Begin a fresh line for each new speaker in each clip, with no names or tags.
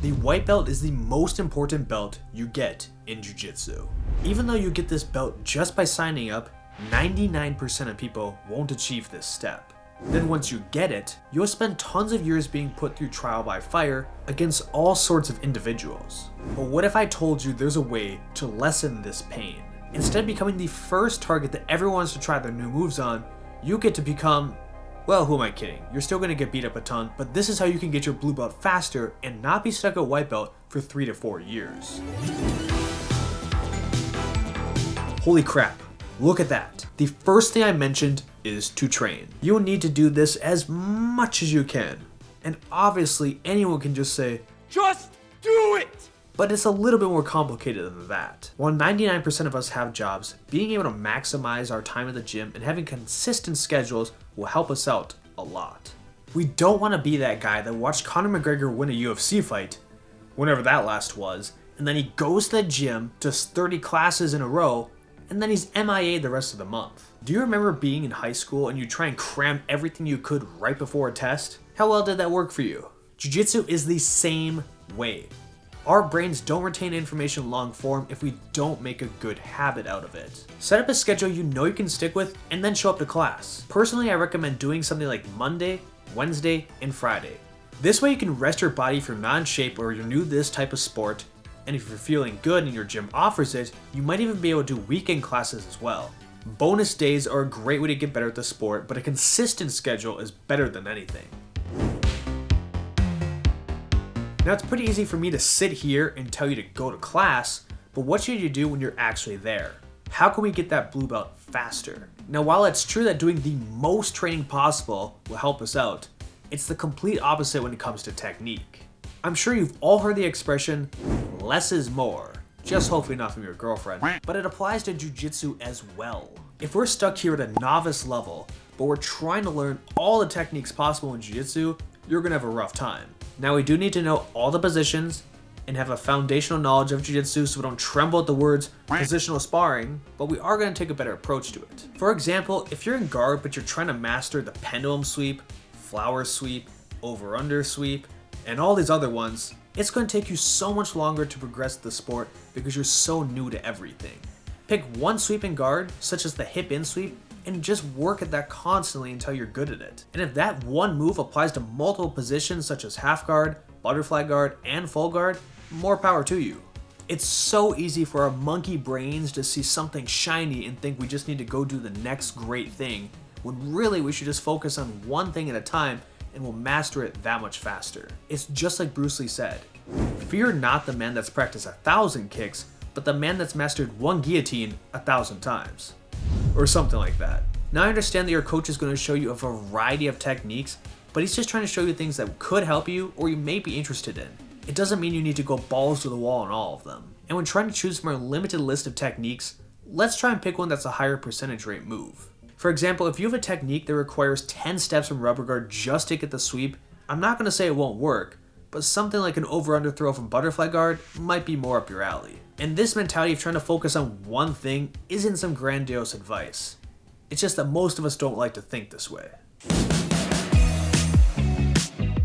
The white belt is the most important belt you get in jiu-jitsu. Even though you get this belt just by signing up, 99% of people won't achieve this step. Then once you get it, you'll spend tons of years being put through trial by fire against all sorts of individuals. But what if I told you there's a way to lessen this pain? Instead of becoming the first target that everyone wants to try their new moves on, you get to become, well, who am I kidding? You're still going to get beat up a ton, but this is how you can get your blue belt faster and not be stuck at white belt for 3 to 4 years. Holy crap, look at that. The first thing I mentioned is to train. You'll need to do this as much as you can. And obviously anyone can just say, just do it! But it's a little bit more complicated than that. While 99% of us have jobs, being able to maximize our time at the gym and having consistent schedules will help us out a lot. We don't want to be that guy that watched Conor McGregor win a UFC fight, whenever that last was, and then he goes to the gym, does 30 classes in a row, and then he's MIA the rest of the month. Do you remember being in high school and you try and cram everything you could right before a test? How well did that work for you? Jiu-jitsu is the same way. Our brains don't retain information long form if we don't make a good habit out of it. Set up a schedule you know you can stick with and then show up to class. Personally, I recommend doing something like Monday, Wednesday, and Friday. This way you can rest your body if you're not in shape or you're new to this type of sport, and if you're feeling good and your gym offers it, you might even be able to do weekend classes as well. Bonus days are a great way to get better at the sport, but a consistent schedule is better than anything. Now it's pretty easy for me to sit here and tell you to go to class, but what should you do when you're actually there? How can we get that blue belt faster? Now while it's true that doing the most training possible will help us out, it's the complete opposite when it comes to technique. I'm sure you've all heard the expression, less is more. Just hopefully not from your girlfriend, but it applies to jiu-jitsu as well. If we're stuck here at a novice level, but we're trying to learn all the techniques possible in jiu-jitsu, you're gonna have a rough time. Now we do need to know all the positions and have a foundational knowledge of jiu-jitsu so we don't tremble at the words positional sparring, but we are gonna take a better approach to it. For example, if you're in guard but you're trying to master the pendulum sweep, flower sweep, over-under sweep, and all these other ones, it's going to take you so much longer to progress the sport because you're so new to everything. Pick one sweep in guard, such as the hip in sweep, and just work at that constantly until you're good at it. And if that one move applies to multiple positions such as half guard, butterfly guard, and full guard, more power to you. It's so easy for our monkey brains to see something shiny and think we just need to go do the next great thing, when really we should just focus on one thing at a time and we'll master it that much faster. It's just like Bruce Lee said, fear not the man that's practiced 1,000 kicks, but the man that's mastered one guillotine 1,000 times. Or something like that. Now I understand that your coach is going to show you a variety of techniques, but he's just trying to show you things that could help you or you may be interested in. It doesn't mean you need to go balls to the wall on all of them. And when trying to choose from our limited list of techniques, let's try and pick one that's a higher percentage rate move. For example, if you have a technique that requires 10 steps from rubber guard just to get the sweep, I'm not going to say it won't work, but something like an over-under throw from butterfly guard might be more up your alley. And this mentality of trying to focus on one thing isn't some grandiose advice. It's just that most of us don't like to think this way.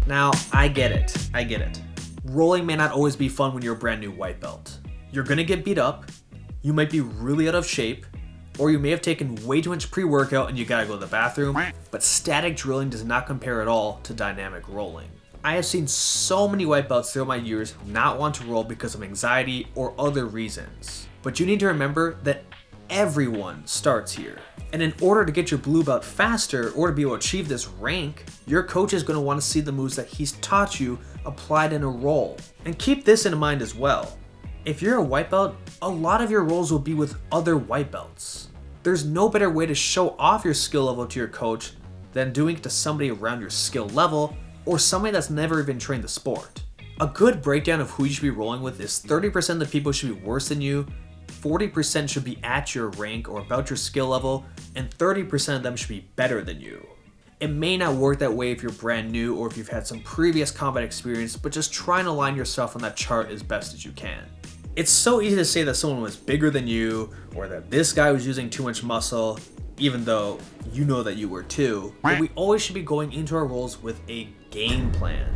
Now, I get it. Rolling may not always be fun when you're a brand new white belt. You're gonna get beat up, you might be really out of shape, or you may have taken way too much pre-workout and you gotta go to the bathroom, but static drilling does not compare at all to dynamic rolling. I have seen so many white belts throughout my years not want to roll because of anxiety or other reasons. But you need to remember that everyone starts here. And in order to get your blue belt faster or to be able to achieve this rank, your coach is going to want to see the moves that he's taught you applied in a roll. And keep this in mind as well. If you're a white belt, a lot of your rolls will be with other white belts. There's no better way to show off your skill level to your coach than doing it to somebody around your skill level or somebody that's never even trained the sport. A good breakdown of who you should be rolling with is 30% of the people should be worse than you, 40% should be at your rank or about your skill level, and 30% of them should be better than you. It may not work that way if you're brand new or if you've had some previous combat experience, but just try and align yourself on that chart as best as you can. It's so easy to say that someone was bigger than you or that this guy was using too much muscle, even though you know that you were too, but we always should be going into our roles with a game plan.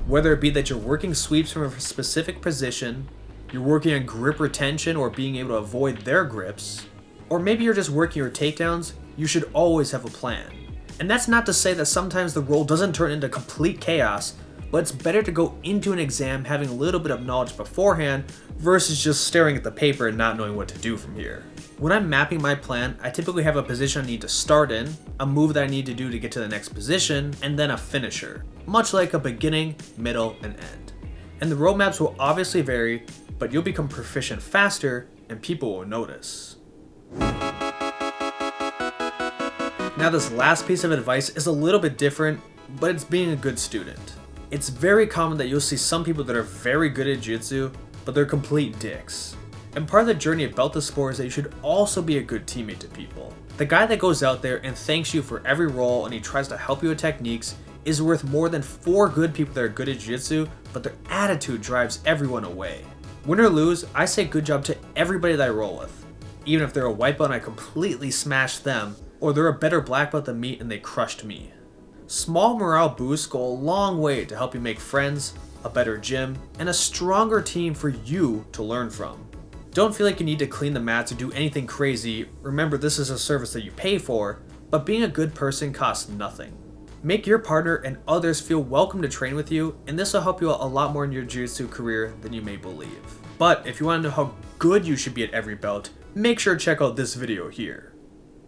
Whether it be that you're working sweeps from a specific position, you're working on grip retention or being able to avoid their grips, or maybe you're just working your takedowns, you should always have a plan. And that's not to say that sometimes the roll doesn't turn into complete chaos, but it's better to go into an exam having a little bit of knowledge beforehand versus just staring at the paper and not knowing what to do from here. When I'm mapping my plan, I typically have a position I need to start in, a move that I need to do to get to the next position, and then a finisher, much like a beginning, middle, and end. And the roadmaps will obviously vary, but you'll become proficient faster and people will notice. Now this last piece of advice is a little bit different, but it's being a good student. It's very common that you'll see some people that are very good at jiu-jitsu, but they're complete dicks. And part of the journey about the sport is that you should also be a good teammate to people. The guy that goes out there and thanks you for every roll and he tries to help you with techniques is worth more than 4 good people that are good at jiu-jitsu, but their attitude drives everyone away. Win or lose, I say good job to everybody that I roll with. Even if they're a white belt and I completely smashed them, or they're a better black belt than me and they crushed me. Small morale boosts go a long way to help you make friends, a better gym, and a stronger team for you to learn from. Don't feel like you need to clean the mats or do anything crazy. Remember, this is a service that you pay for, but being a good person costs nothing. Make your partner and others feel welcome to train with you, and this will help you out a lot more in your jiu-jitsu career than you may believe. But if you want to know how good you should be at every belt, make sure to check out this video here.